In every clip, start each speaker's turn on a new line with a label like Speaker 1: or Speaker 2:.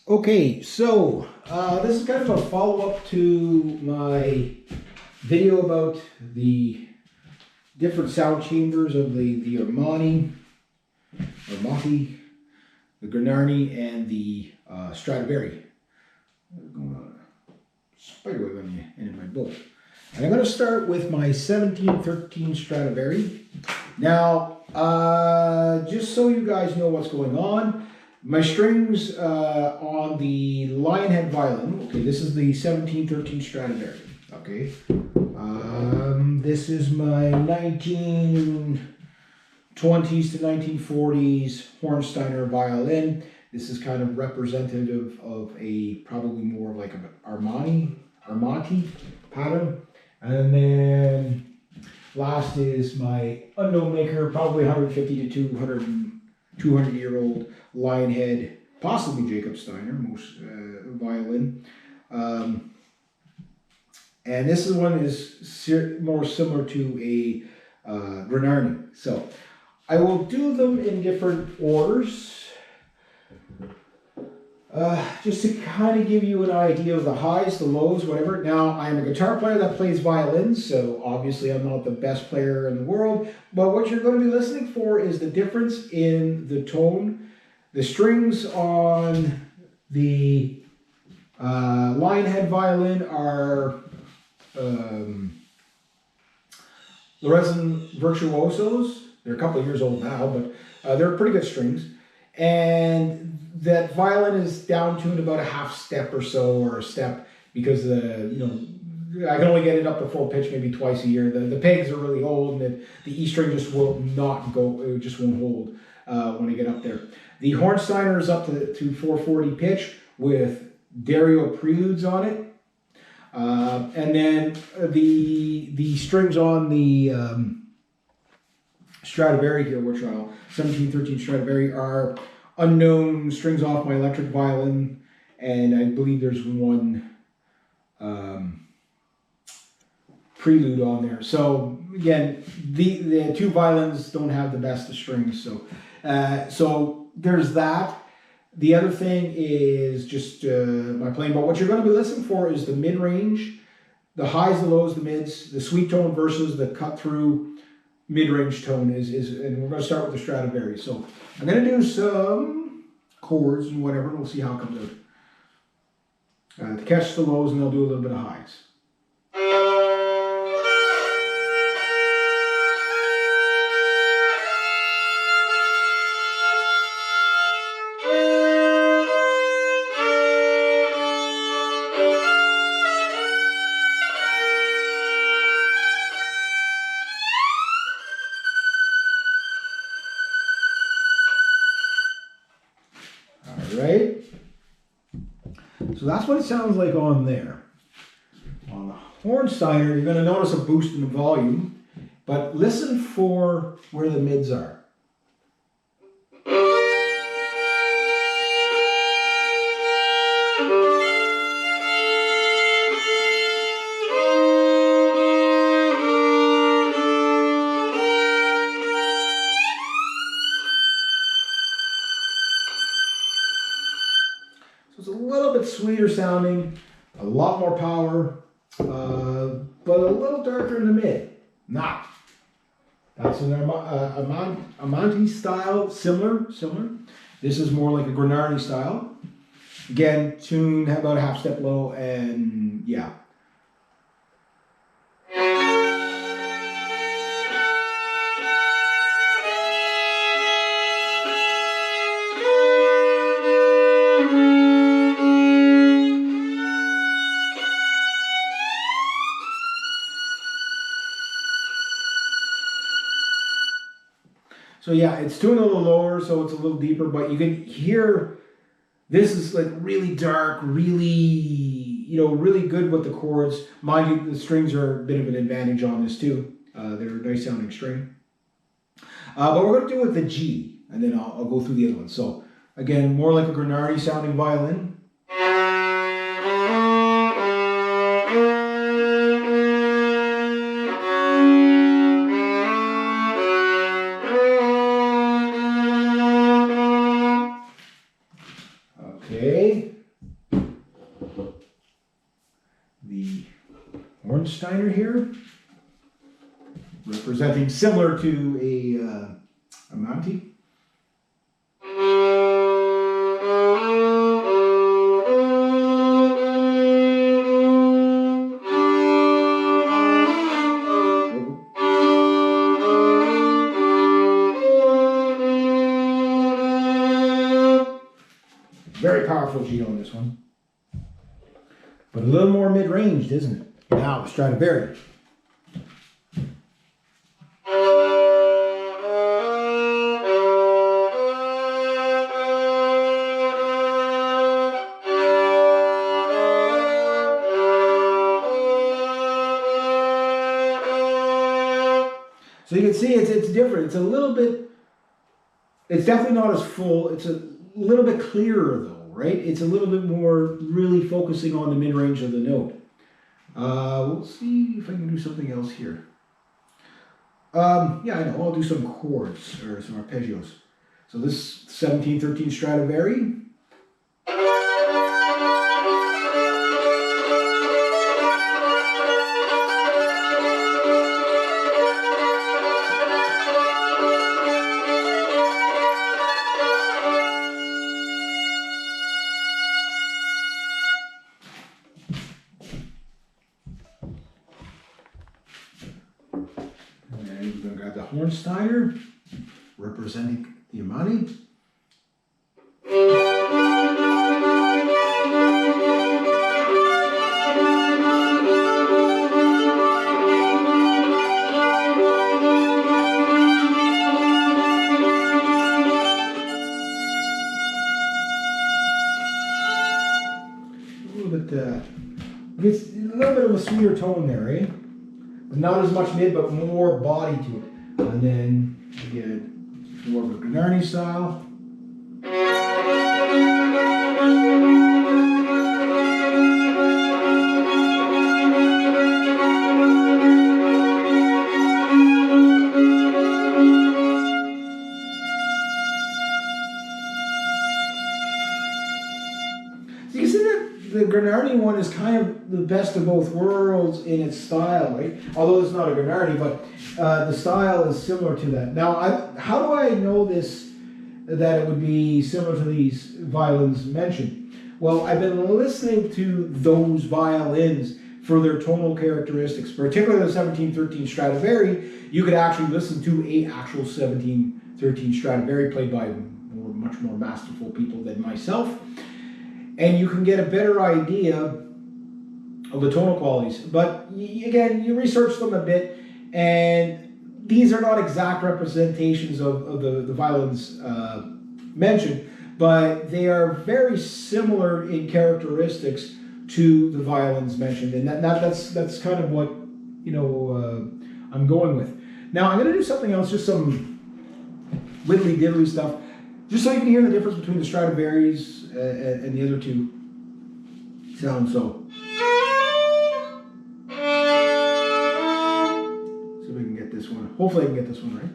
Speaker 1: Okay, so this is kind of a follow-up to my video about the different sound chambers of the Armati, the Gurnani, and the Stradivari. I'm going to spiderweb on the end of my book. And I'm going to start with my 1713 Stradivari. Now, just so you guys know what's going on, my strings on the lionhead violin, okay, this is the 1713 Stradivari, okay. This is my 1920s to 1940s Hornsteiner violin. This is kind of representative of a, probably more like an Armati pattern. And then last is my unknown maker, probably 150 to 200-year-old lionhead, possibly Jacob Steiner, most violin. And this one is more similar to a Gurnani. So I will do them in different orders. Just to kind of give you an idea of the highs, the lows, whatever. Now, I'm a guitar player that plays violins, so obviously I'm not the best player in the world, but what you're going to be listening for is the difference in the tone. The strings on the lionhead violin are Lorenzen Virtuosos. They're a couple of years old now, but they're pretty good strings. And that violin is down tuned about a half step or so, or a step, because I can only get it up to full pitch maybe twice a year. The pegs are really old, and the E string just will not go, it just won't hold when I get up there. The Hornsteiner is up to 440 pitch with Dario preludes on it. And then the strings on the Stradivari here, which are 1713 Stradivari, are unknown strings off my electric violin, and I believe there's one prelude on there. So again, the two violins don't have the best of strings, so there's that. The other thing is just my playing, but what you're going to be listening for is the mid-range, the highs, the lows, the mids, the sweet tone versus the cut-through mid-range tone and we're going to start with the Stradivari. So I'm going to do some chords and whatever, and we'll see how it comes out. To catch the lows, and I'll do a little bit of highs. Right? So that's what it sounds like on there. On the Hornsteiner, you're going to notice a boost in the volume, but listen for where the mids are. It's a little bit sweeter sounding, a lot more power, but a little darker in the mid. Not. That's an Armati style, similar. This is more like a Gurnani style. Again, tuned about a half step low, and yeah. So yeah, it's tuned a little lower, so it's a little deeper, but you can hear this is like really dark, really, really good with the chords. Mind you, the strings are a bit of an advantage on this too. They're a nice sounding string. But we're going to do it with the G, and then I'll go through the other ones. So again, more like a Gurnani sounding violin. Okay. Steiner here, representing similar to a Armati. Very powerful G on this one, but a little more mid-ranged, isn't it? Now the Stradivari. So you can see it's different. It's a little bit, it's definitely not as full. It's a little bit clearer though, right? It's a little bit more really focusing on the mid-range of the note. We'll see if I can do something else here. Yeah, I know, I'll do some chords or some arpeggios. So this 1713 Stradivari. And we're going to grab the Hornsteiner, representing the Armati. It's a little bit of a sweeter tone there, eh? Not as much mid, but more body to it. And then you get more of a Gurnani style. So you can see that the Gurnani one is kind of the best of both worlds in its style, right? Although it's not a Gurnani, but the style is similar to that. Now, how do I know this, that it would be similar to these violins mentioned? Well, I've been listening to those violins for their tonal characteristics, particularly the 1713 Stradivari. You could actually listen to an actual 1713 Stradivari played by much more masterful people than myself. And you can get a better idea of the tonal qualities. But again, you research them a bit, and these are not exact representations of the violins mentioned, but they are very similar in characteristics to the violins mentioned, and that's kind of what I'm going with. Now I'm going to do something else, just some widdly diddly stuff, just so you can hear the difference between the Stradivarius and the other two sounds. So, see if we can get this one. Hopefully I can get this one right.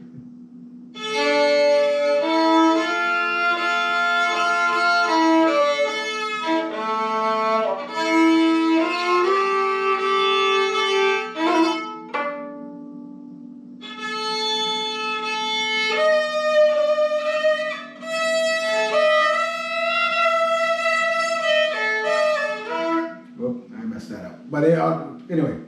Speaker 1: I messed that up. But anyway.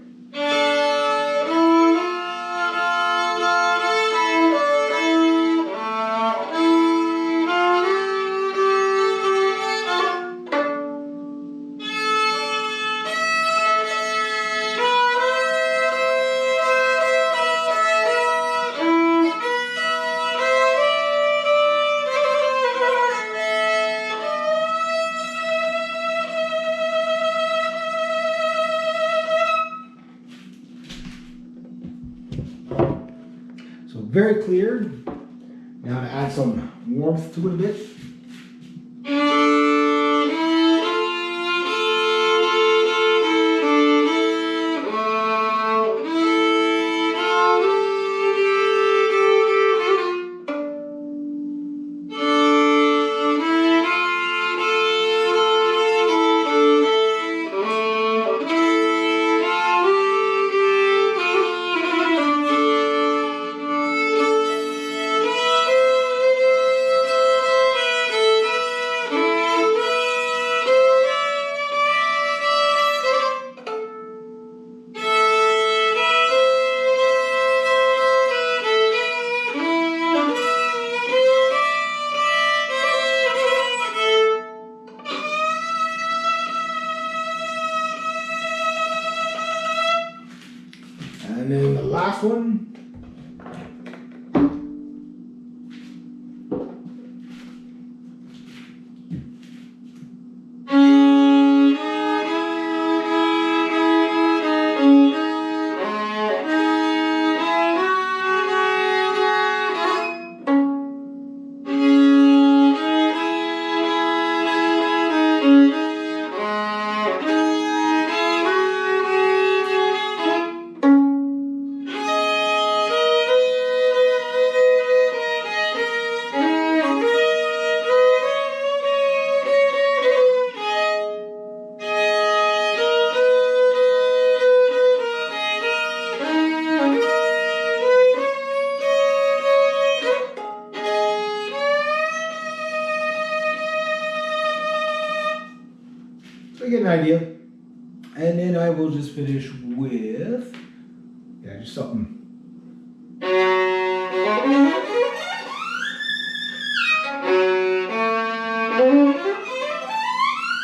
Speaker 1: So very clear. Now to add some warmth to it a bit. one. So you get an idea. And then I will just finish with, yeah, just something